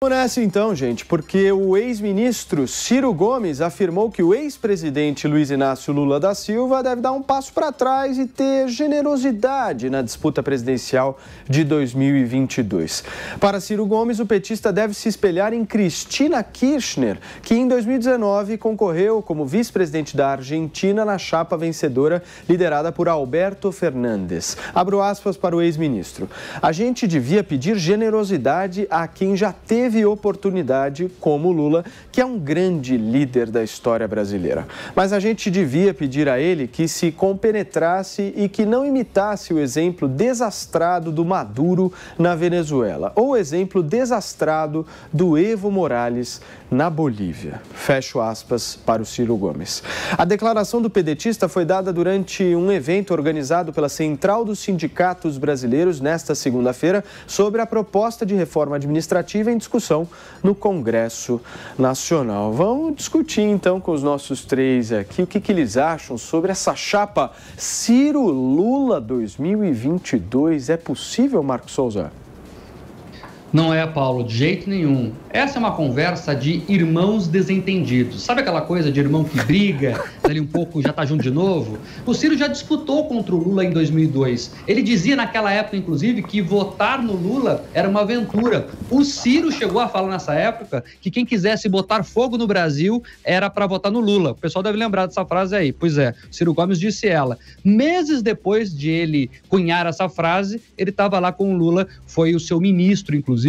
Vamos nessa então, gente, porque o ex-ministro Ciro Gomes afirmou que o ex-presidente Luiz Inácio Lula da Silva deve dar um passo para trás e ter generosidade na disputa presidencial de 2022. Para Ciro Gomes, o petista deve se espelhar em Cristina Kirchner, que em 2019 concorreu como vice-presidente da Argentina na chapa vencedora liderada por Alberto Fernandes. Abro aspas para o ex-ministro. A gente devia pedir generosidade a quem já teve oportunidade, como Lula, que é um grande líder da história brasileira. Mas a gente devia pedir a ele que se compenetrasse e que não imitasse o exemplo desastrado do Maduro na Venezuela ou o exemplo desastrado do Evo Morales na Bolívia. Fecho aspas para o Ciro Gomes. A declaração do pedetista foi dada durante um evento organizado pela Central dos Sindicatos Brasileiros nesta segunda-feira sobre a proposta de reforma administrativa em discussão no Congresso Nacional. Vamos discutir então com os nossos três aqui o que eles acham sobre essa chapa Ciro-Lula 2022. É possível, Marcos Souza? Não é, Paulo, de jeito nenhum. Essa é uma conversa de irmãos desentendidos. Sabe aquela coisa de irmão que briga, dali um pouco já tá junto de novo? O Ciro já disputou contra o Lula em 2002. Ele dizia naquela época, inclusive, que votar no Lula era uma aventura. O Ciro chegou a falar nessa época que quem quisesse botar fogo no Brasil era para votar no Lula. O pessoal deve lembrar dessa frase aí. Pois é, Ciro Gomes disse ela. Meses depois de ele cunhar essa frase, ele estava lá com o Lula, foi o seu ministro, inclusive,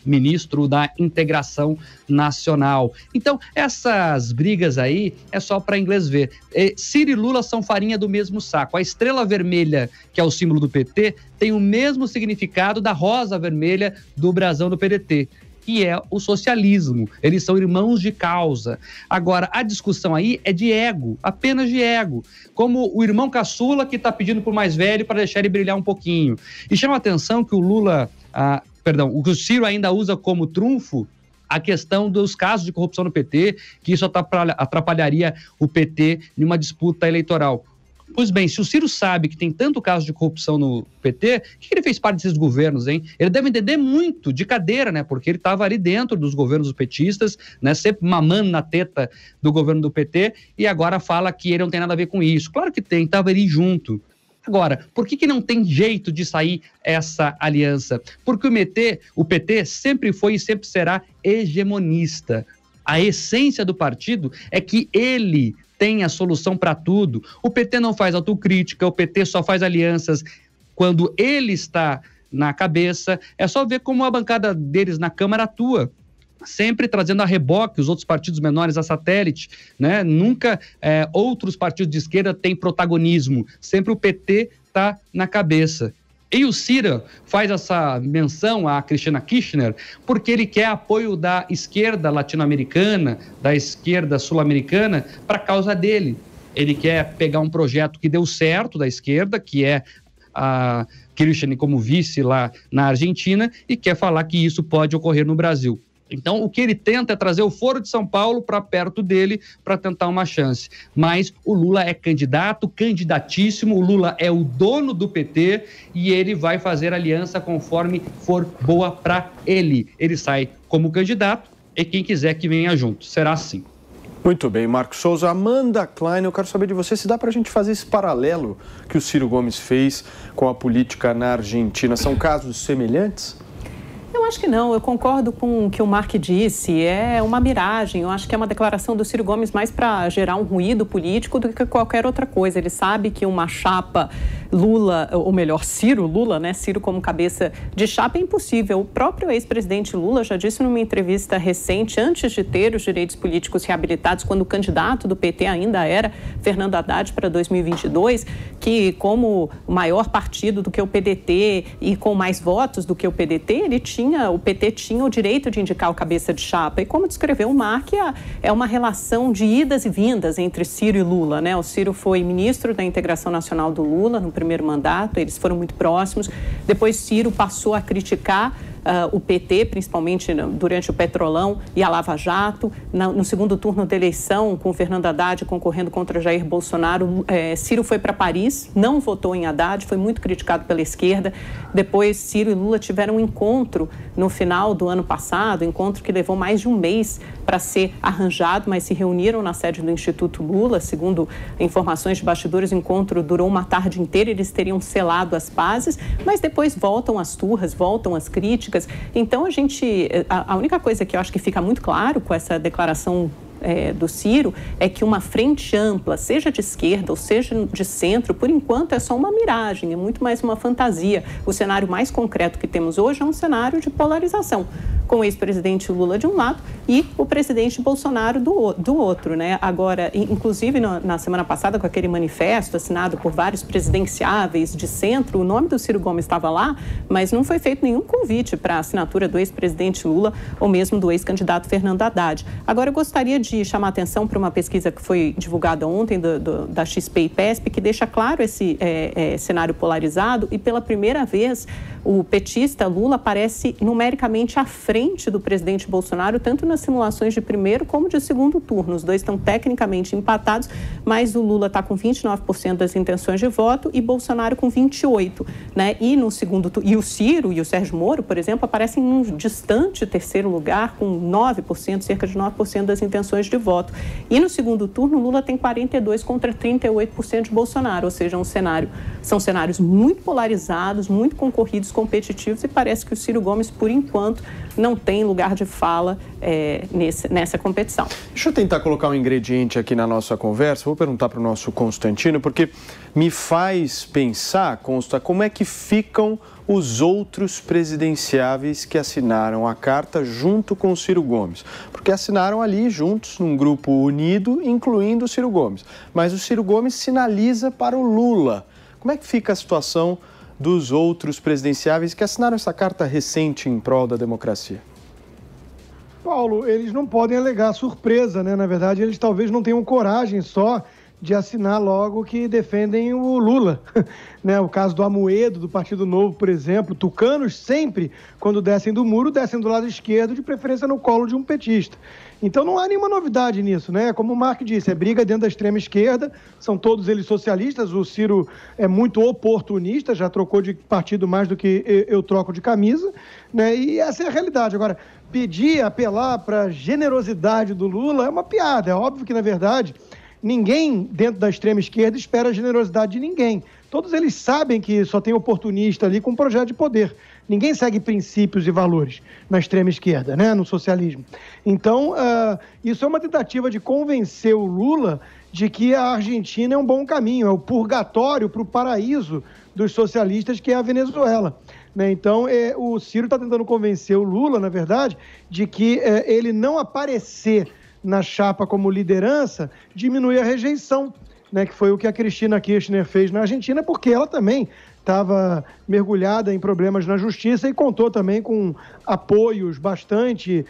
ministro da Integração Nacional. Então, essas brigas aí é só para inglês ver. Ciro e Lula são farinha do mesmo saco. A estrela vermelha, que é o símbolo do PT, tem o mesmo significado da rosa vermelha do brasão do PDT, que é o socialismo. Eles são irmãos de causa. Agora, a discussão aí é de ego, apenas de ego. Como o irmão caçula que está pedindo por mais velho para deixar ele brilhar um pouquinho. E chama a atenção que o que o Ciro ainda usa como trunfo a questão dos casos de corrupção no PT, que isso atrapalharia o PT em uma disputa eleitoral. Pois bem, se o Ciro sabe que tem tanto caso de corrupção no PT, o que ele fez parte desses governos, hein? Ele deve entender muito de cadeira, né? Porque ele estava ali dentro dos governos petistas, né? Sempre mamando na teta do governo do PT, e agora fala que ele não tem nada a ver com isso. Claro que tem, estava ali junto. Agora, por que não tem jeito de sair essa aliança? Porque o PT sempre foi e sempre será hegemonista. A essência do partido é que ele tem a solução para tudo. O PT não faz autocrítica, o PT só faz alianças quando ele está na cabeça. É só ver como a bancada deles na Câmara atua. Sempre trazendo a reboque os outros partidos menores a satélite, né? Nunca outros partidos de esquerda têm protagonismo, sempre o PT está na cabeça. E o Ciro faz essa menção a Cristina Kirchner porque ele quer apoio da esquerda latino-americana, da esquerda sul-americana, para a causa dele. Ele quer pegar um projeto que deu certo da esquerda, que é a Kirchner como vice lá na Argentina, e quer falar que isso pode ocorrer no Brasil. Então, o que ele tenta é trazer o Foro de São Paulo para perto dele para tentar uma chance. Mas o Lula é candidato, candidatíssimo, o Lula é o dono do PT e ele vai fazer aliança conforme for boa para ele. Ele sai como candidato e quem quiser que venha junto. Será assim. Muito bem, Marcos Souza. Amanda Klein, eu quero saber de você se dá para a gente fazer esse paralelo que o Ciro Gomes fez com a política na Argentina. São casos semelhantes? Eu acho que não, eu concordo com o que o Mark disse, é uma miragem, eu acho que é uma declaração do Ciro Gomes mais para gerar um ruído político do que qualquer outra coisa. Ele sabe que uma chapa Lula, ou melhor, Ciro-Lula, né? Ciro como cabeça de chapa é impossível. O próprio ex-presidente Lula já disse numa entrevista recente, antes de ter os direitos políticos reabilitados, quando o candidato do PT ainda era Fernando Haddad para 2022, que como o maior partido do que o PDT e com mais votos do que o PDT, o PT tinha o direito de indicar o cabeça de chapa. E como descreveu o Mark, é uma relação de idas e vindas entre Ciro e Lula, né? O Ciro foi ministro da Integração Nacional do Lula no primeiro mandato, eles foram muito próximos. Depois Ciro passou a criticar o PT, principalmente durante o Petrolão e a Lava Jato. No segundo turno da eleição, com o Fernando Haddad concorrendo contra Jair Bolsonaro, Ciro foi para Paris, não votou em Haddad, foi muito criticado pela esquerda. Depois, Ciro e Lula tiveram um encontro no final do ano passado, encontro que levou mais de um mês para ser arranjado, mas se reuniram na sede do Instituto Lula. Segundo informações de bastidores, o encontro durou uma tarde inteira, eles teriam selado as pazes, mas depois voltam as turras, voltam as críticas. Então, a única coisa que eu acho que fica muito claro com essa declaração do Ciro é que uma frente ampla, seja de esquerda ou seja de centro, por enquanto é só uma miragem, é muito mais uma fantasia. O cenário mais concreto que temos hoje é um cenário de polarização, com o ex-presidente Lula de um lado e o presidente Bolsonaro do outro, né? Agora, inclusive na semana passada, com aquele manifesto assinado por vários presidenciáveis de centro, o nome do Ciro Gomes estava lá, mas não foi feito nenhum convite para a assinatura do ex-presidente Lula ou mesmo do ex-candidato Fernando Haddad. Agora, eu gostaria de chamar a atenção para uma pesquisa que foi divulgada ontem da XP e PESP, que deixa claro esse cenário polarizado, e pela primeira vez o petista Lula aparece numericamente à frente do presidente Bolsonaro, tanto nas simulações de primeiro como de segundo turno. Os dois estão tecnicamente empatados, mas o Lula está com 29% das intenções de voto e Bolsonaro com 28%, né? E no segundo turno, e o Ciro e o Sérgio Moro, por exemplo, aparecem em um distante terceiro lugar, com 9%, cerca de 9% das intenções de voto. E no segundo turno, Lula tem 42% contra 38% de Bolsonaro, ou seja, são cenários muito polarizados, muito concorridos, competitivos, e parece que o Ciro Gomes, por enquanto, não tem lugar de fala nessa competição. Deixa eu tentar colocar um ingrediente aqui na nossa conversa. Vou perguntar para o nosso Constantino, porque me faz pensar, Consta, como é que ficam os outros presidenciáveis que assinaram a carta junto com o Ciro Gomes. Porque assinaram ali juntos, num grupo unido, incluindo o Ciro Gomes. Mas o Ciro Gomes sinaliza para o Lula. Como é que fica a situação dos outros presidenciáveis que assinaram essa carta recente em prol da democracia? Paulo, eles não podem alegar surpresa, né? Na verdade, eles talvez não tenham coragem só de assinar logo que defendem o Lula. Né? O caso do Amoedo, do Partido Novo, por exemplo, tucanos sempre, quando descem do muro, descem do lado esquerdo, de preferência no colo de um petista. Então não há nenhuma novidade nisso, né? Como o Mark disse, é briga dentro da extrema esquerda, são todos eles socialistas, o Ciro é muito oportunista, já trocou de partido mais do que eu troco de camisa, né? E essa é a realidade. Agora, apelar para a generosidade do Lula é uma piada. É óbvio que, na verdade, ninguém dentro da extrema esquerda espera a generosidade de ninguém. Todos eles sabem que só tem oportunista ali com um projeto de poder. Ninguém segue princípios e valores na extrema esquerda, né? No socialismo. Então, isso é uma tentativa de convencer o Lula de que a Argentina é um bom caminho, é o purgatório para o paraíso dos socialistas, que é a Venezuela. Né? Então, o Ciro está tentando convencer o Lula, na verdade, de que ele não aparecer na chapa como liderança diminui a rejeição, né? Que foi o que a Cristina Kirchner fez na Argentina, porque ela também estava mergulhada em problemas na justiça e contou também com apoios bastante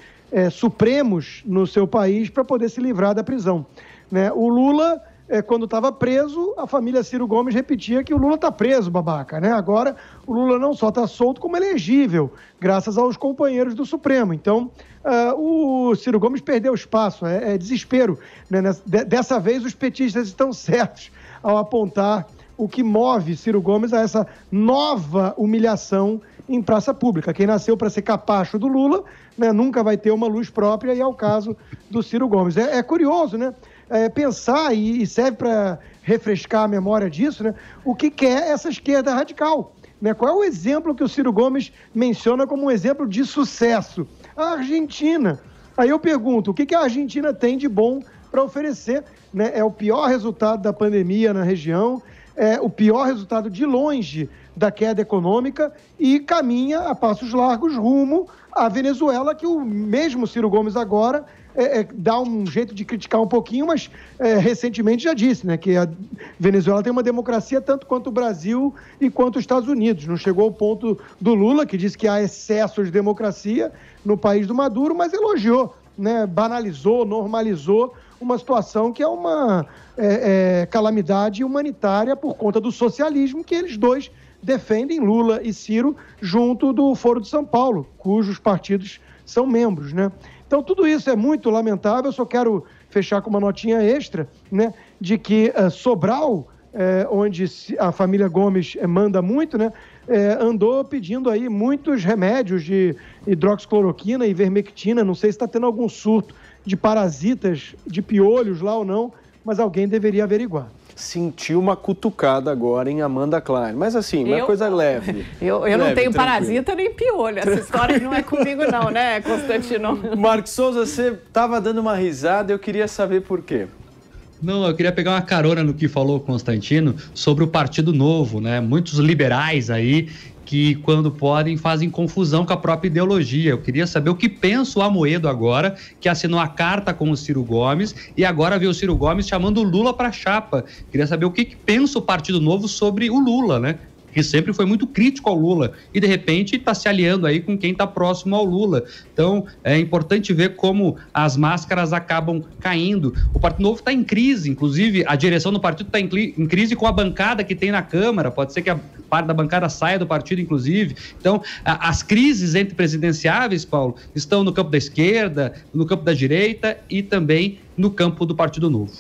supremos no seu país para poder se livrar da prisão. Né? O Lula, quando estava preso, a família Ciro Gomes repetia que o Lula está preso, babaca. Né? Agora, o Lula não só está solto, como elegível, graças aos companheiros do Supremo. Então, o Ciro Gomes perdeu espaço, é desespero. Né? Dessa vez, os petistas estão certos ao apontar o que move Ciro Gomes a essa nova humilhação em praça pública. Quem nasceu para ser capacho do Lula, né, nunca vai ter uma luz própria, e é o caso do Ciro Gomes. É curioso, né? Pensar, e serve para refrescar a memória disso, né? O que é essa esquerda radical? Né? Qual é o exemplo que o Ciro Gomes menciona como um exemplo de sucesso? A Argentina. Aí eu pergunto, o que a Argentina tem de bom para oferecer? Né? É o pior resultado da pandemia na região, é o pior resultado de longe da queda econômica e caminha a passos largos rumo à Venezuela, que o mesmo Ciro Gomes agora dá um jeito de criticar um pouquinho, mas recentemente já disse, né, que a Venezuela tem uma democracia tanto quanto o Brasil e quanto os Estados Unidos. Não chegou ao ponto do Lula, que disse que há excesso de democracia no país do Maduro, mas elogiou, né, banalizou, normalizou uma situação que é uma calamidade humanitária por conta do socialismo que eles dois defendem Lula e Ciro junto do Foro de São Paulo, cujos partidos são membros, né? Então, tudo isso é muito lamentável. Eu só quero fechar com uma notinha extra, né, de que Sobral, onde a família Gomes manda muito, né, andou pedindo aí muitos remédios de hidroxicloroquina e ivermectina. Não sei se está tendo algum surto de parasitas, de piolhos lá ou não, mas alguém deveria averiguar. Senti uma cutucada agora em Amanda Klein, mas assim, uma coisa leve. Eu leve, não tenho tranquilo. Parasita nem piolho, essa história não é comigo não, né, Constantino? Marcos Souza, você estava dando uma risada, eu queria saber por quê. Não, eu queria pegar uma carona no que falou o Constantino sobre o Partido Novo, né? Muitos liberais aí que, quando podem, fazem confusão com a própria ideologia. Eu queria saber o que pensa o Amoedo agora, que assinou a carta com o Ciro Gomes e agora vê o Ciro Gomes chamando o Lula para a chapa. Queria saber o que pensa o Partido Novo sobre o Lula, né? Que sempre foi muito crítico ao Lula e, de repente, está se aliando aí com quem está próximo ao Lula. Então, é importante ver como as máscaras acabam caindo. O Partido Novo está em crise, inclusive a direção do partido está em crise com a bancada que tem na Câmara. Pode ser que a parte da bancada saia do partido, inclusive. Então, as crises entre presidenciáveis, Paulo, estão no campo da esquerda, no campo da direita e também no campo do Partido Novo.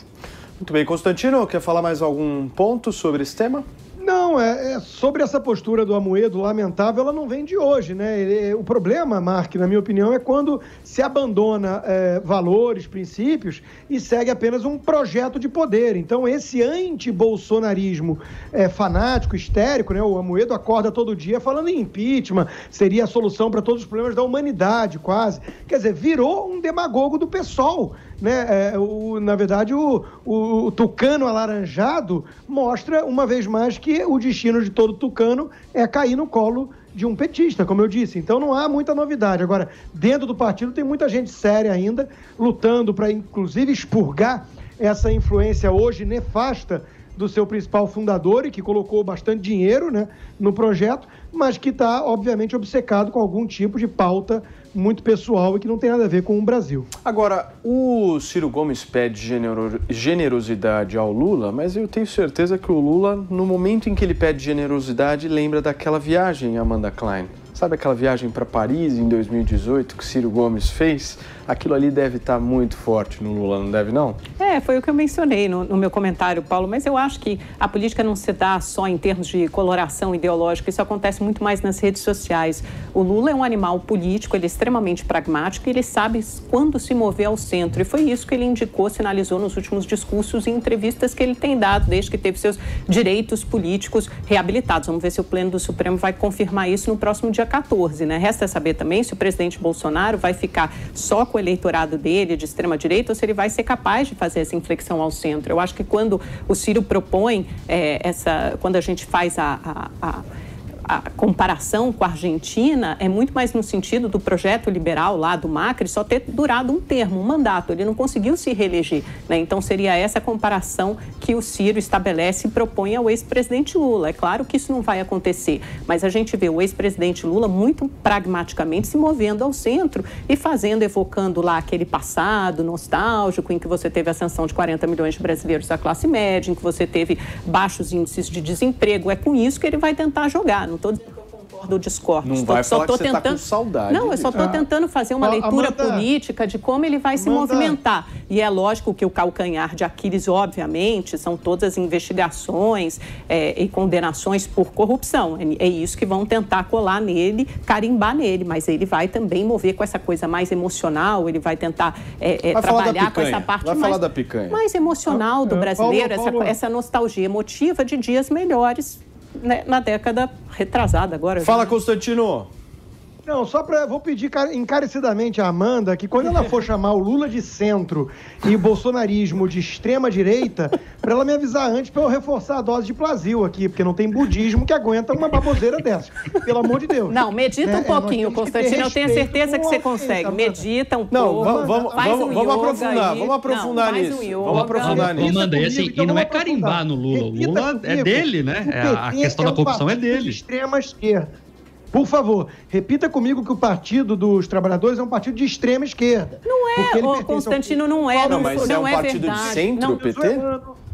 Muito bem, Constantino, quer falar mais algum ponto sobre esse tema? Não, sobre essa postura do Amoedo, lamentável, ela não vem de hoje, né? O problema, Mark, na minha opinião, é quando se abandona valores, princípios e segue apenas um projeto de poder. Então, esse anti-bolsonarismo fanático, histérico, né? O Amoedo acorda todo dia falando em impeachment, seria a solução para todos os problemas da humanidade, quase. Quer dizer, virou um demagogo do PSOL. Né? Na verdade, o tucano alaranjado mostra, uma vez mais, que o destino de todo tucano é cair no colo de um petista, como eu disse. Então não há muita novidade. Agora, dentro do partido tem muita gente séria ainda, lutando para, inclusive, expurgar essa influência hoje nefasta do seu principal fundador e que colocou bastante dinheiro, né, no projeto, mas que está, obviamente, obcecado com algum tipo de pauta muito pessoal e que não tem nada a ver com o Brasil. Agora, o Ciro Gomes pede generosidade ao Lula, mas eu tenho certeza que o Lula, no momento em que ele pede generosidade, lembra daquela viagem, Amanda Klein. Sabe aquela viagem para Paris em 2018 que o Ciro Gomes fez? Aquilo ali deve estar muito forte no Lula, não deve não? Foi o que eu mencionei no meu comentário, Paulo, mas eu acho que a política não se dá só em termos de coloração ideológica, isso acontece muito mais nas redes sociais. O Lula é um animal político, ele é extremamente pragmático e ele sabe quando se mover ao centro. E foi isso que ele indicou, sinalizou nos últimos discursos e entrevistas que ele tem dado, desde que teve seus direitos políticos reabilitados. Vamos ver se o Pleno do Supremo vai confirmar isso no próximo dia 14, né? Resta saber também se o presidente Bolsonaro vai ficar só com o eleitorado dele de extrema-direita ou se ele vai ser capaz de fazer essa inflexão ao centro. Eu acho que quando o Ciro propõe quando a gente faz a comparação com a Argentina, é muito mais no sentido do projeto liberal lá do Macri só ter durado um termo, um mandato. Ele não conseguiu se reeleger, né? Então seria essa comparação que o Ciro estabelece e propõe ao ex-presidente Lula. É claro que isso não vai acontecer, mas a gente vê o ex-presidente Lula muito pragmaticamente se movendo ao centro e evocando lá aquele passado nostálgico em que você teve a ascensão de 40 milhões de brasileiros da classe média, em que você teve baixos índices de desemprego. É com isso que ele vai tentar jogar. Não estou dizendo que eu concordo ou discordo. Não vai falar que você está com saudade. Não, eu só estou tentando fazer uma leitura política de como ele vai se movimentar. E é lógico que o calcanhar de Aquiles, obviamente, são todas as investigações e condenações por corrupção. É isso que vão tentar colar nele, carimbar nele. Mas ele vai também mover com essa coisa mais emocional, ele vai tentar trabalhar com essa parte mais emocional do brasileiro, essa nostalgia emotiva de dias melhores, né, na década retrasada agora. Fala, Constantino. Não, vou pedir encarecidamente a Amanda que quando ela for chamar o Lula de centro e o bolsonarismo de extrema-direita, para ela me avisar antes para eu reforçar a dose de Plasil aqui, porque não tem budismo que aguenta uma baboseira dessa. Pelo amor de Deus. Não, medita um pouquinho, Constantino. Eu tenho certeza que você consegue. Medita um pouco. Vamos aprofundar nisso. Vamos aprofundar nisso. Amanda, e não é carimbar no Lula. O Lula é dele, né? A questão da corrupção é dele. Extrema-esquerda. Por favor, repita comigo que o Partido dos Trabalhadores é um partido de extrema esquerda. Não é, Constantino, não é. Não, mas é um partido de centro, o PT?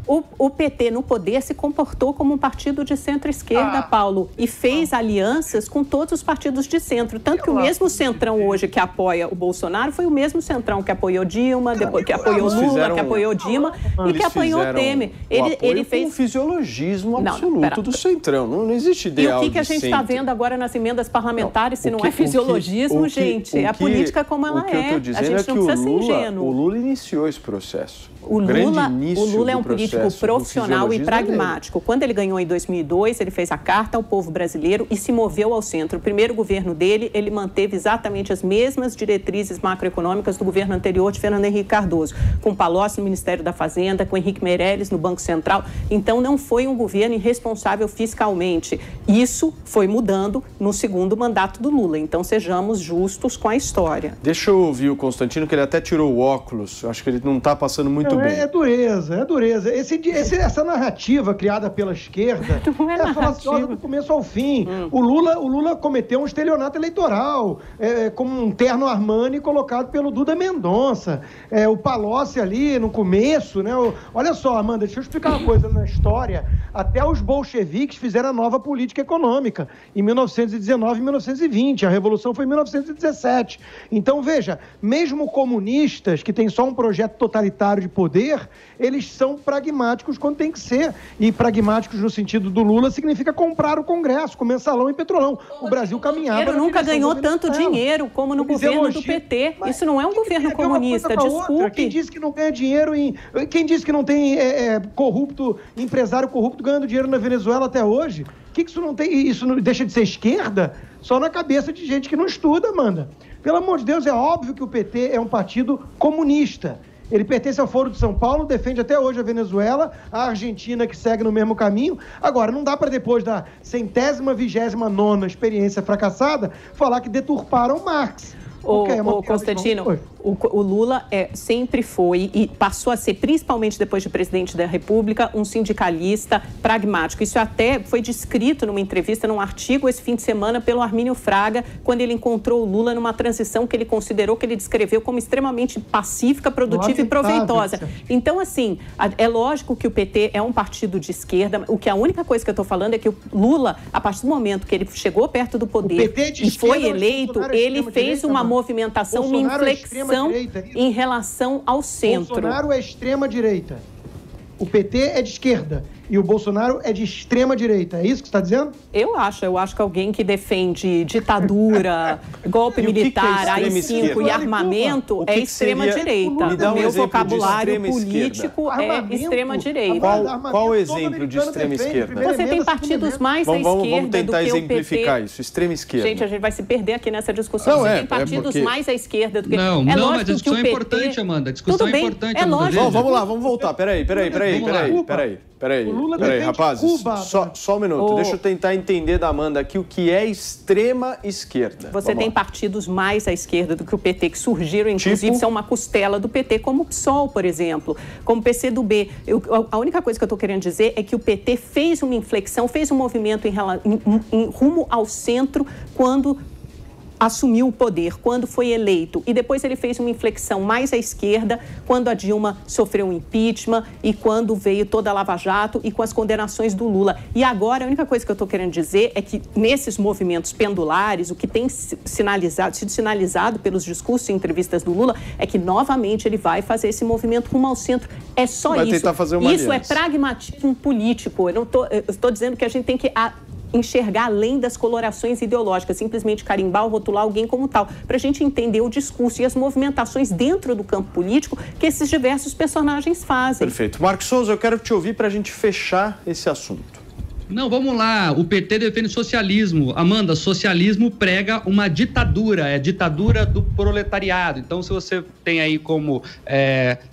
O PT no poder se comportou como um partido de centro-esquerda, Paulo, e fez alianças com todos os partidos de centro. Tanto que o mesmo centrão hoje que apoia o Bolsonaro foi o mesmo centrão que apoiou Dilma, depois que apoiou Lula, que apoiou Dilma e que apoiou Temer. Ele fez um fisiologismo absoluto do centrão. Não existe ideal. E o que a gente está vendo agora nas emendas parlamentares, se não é fisiologismo, gente? É a política como ela é. O que eu estou dizendo é que o Lula iniciou esse processo. O Lula é um político profissional e pragmático. Quando ele ganhou em 2002, ele fez a carta ao povo brasileiro e se moveu ao centro. O primeiro governo dele, ele manteve exatamente as mesmas diretrizes macroeconômicas do governo anterior de Fernando Henrique Cardoso, com Palocci no Ministério da Fazenda, com Henrique Meirelles no Banco Central. Então, não foi um governo irresponsável fiscalmente. Isso foi mudando no segundo mandato do Lula. Então, sejamos justos com a história. Deixa eu ouvir o Constantino, que ele até tirou o óculos. Acho que ele não está passando muito bem. É dureza. Essa narrativa criada pela esquerda é falaciosa do começo ao fim. O Lula cometeu um estelionato eleitoral, como um terno Armani colocado pelo Duda Mendonça. O Palocci ali no começo, né? Olha só, Amanda, deixa eu explicar uma coisa na história. Até os bolcheviques fizeram a nova política econômica em 1919 e 1920. A Revolução foi em 1917. Então, veja, mesmo comunistas que têm só um projeto totalitário de poder, eles são pragmáticos quando tem que ser. E pragmáticos no sentido do Lula significa comprar o Congresso, com mensalão e petrolão. O Brasil caminhava... Ele nunca ganhou tanto dinheiro como no governo do PT. Isso não é um governo comunista, desculpe. Quem disse que não ganha dinheiro Quem disse que não tem empresário corrupto ganhando dinheiro na Venezuela até hoje? Que isso não tem? Isso não deixa de ser esquerda? Só na cabeça de gente que não estuda, Amanda. Pelo amor de Deus, é óbvio que o PT é um partido comunista. Ele pertence ao Foro de São Paulo, defende até hoje a Venezuela, a Argentina que segue no mesmo caminho. Agora, não dá para depois da 129ª experiência fracassada, falar que deturparam Marx. Constantino, o Lula sempre foi e passou a ser, principalmente depois de presidente da República, um sindicalista pragmático. Isso até foi descrito numa entrevista, num artigo esse fim de semana pelo Armínio Fraga, quando ele encontrou o Lula numa transição que ele considerou, que ele descreveu como extremamente pacífica, produtiva e proveitosa. Então, assim, é lógico que o PT é um partido de esquerda. A única coisa que eu estou falando é que o Lula, a partir do momento que ele chegou perto do poder e foi eleito, ele fez uma movimentação, uma inflexão em relação ao centro. Bolsonaro é extrema-direita. O PT é de esquerda. E o Bolsonaro é de extrema-direita. É isso que você está dizendo? Eu acho que alguém que defende ditadura, golpe militar, AI-5 e armamento é extrema-direita. O meu vocabulário político é extrema-direita. Qual o exemplo de extrema-esquerda? Você tem partidos mais à esquerda do que o PT. Vamos tentar exemplificar isso. Extrema-esquerda. Gente, a gente vai se perder aqui nessa discussão. Você tem partidos mais à esquerda do que... Não, mas a discussão é importante, Amanda. A discussão é importante. É lógico. Vamos lá, vamos voltar. Peraí, rapazes, só um minuto. Deixa eu tentar entender da Amanda aqui o que é extrema esquerda. Você tem partidos mais à esquerda do que o PT, que surgiram, inclusive, são uma costela do PT, como o PSOL, por exemplo, como o PCdoB. A única coisa que eu estou querendo dizer é que o PT fez uma inflexão, fez um movimento em rumo ao centro quando assumiu o poder, quando foi eleito. E depois ele fez uma inflexão mais à esquerda, quando a Dilma sofreu um impeachment e quando veio toda a Lava Jato e com as condenações do Lula. E agora, a única coisa que eu estou querendo dizer é que nesses movimentos pendulares, o que tem sido sinalizado pelos discursos e entrevistas do Lula é que, novamente, ele vai fazer esse movimento rumo ao centro. É só isso. Tentar fazer uma isso aliança. É pragmatismo político. Eu estou dizendo que a gente tem que enxergar além das colorações ideológicas, simplesmente carimbar ou rotular alguém como tal, para a gente entender o discurso e as movimentações dentro do campo político que esses diversos personagens fazem. Perfeito. Marcos Souza, eu quero te ouvir para a gente fechar esse assunto. Não, vamos lá. O PT defende socialismo. Amanda, socialismo prega uma ditadura, é ditadura do proletariado. Então, se você tem aí como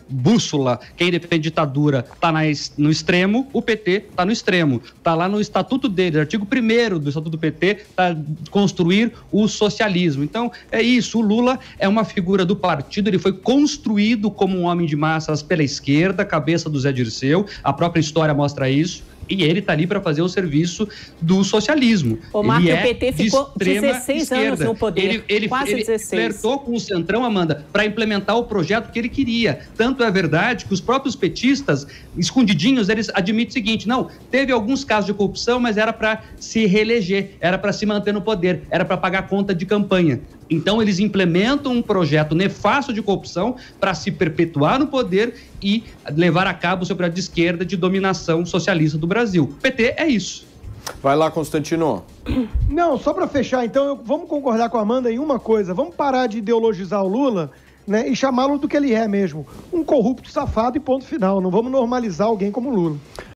bússola quem defende ditadura está no extremo, o PT está no extremo. Está lá no estatuto dele, artigo 1º do estatuto do PT, está construir o socialismo. Então, é isso. O Lula é uma figura do partido, ele foi construído como um homem de massas pela esquerda, cabeça do Zé Dirceu, a própria história mostra isso. E ele está ali para fazer o serviço do socialismo. O Marco, o PT ficou 16 anos no poder, quase 16. Ele flertou com o Centrão, Amanda, para implementar o projeto que ele queria. Tanto é verdade que os próprios petistas, escondidinhos, eles admitem o seguinte: não, teve alguns casos de corrupção, mas era para se reeleger, era para se manter no poder, era para pagar conta de campanha. Então, eles implementam um projeto nefasto de corrupção para se perpetuar no poder e levar a cabo o seu projeto de esquerda de dominação socialista do Brasil. O PT é isso. Vai lá, Constantino. Não, só para fechar, então, vamos concordar com a Amanda em uma coisa. Vamos parar de ideologizar o Lula, né, e chamá-lo do que ele é mesmo. Um corrupto safado e ponto final. Não vamos normalizar alguém como Lula.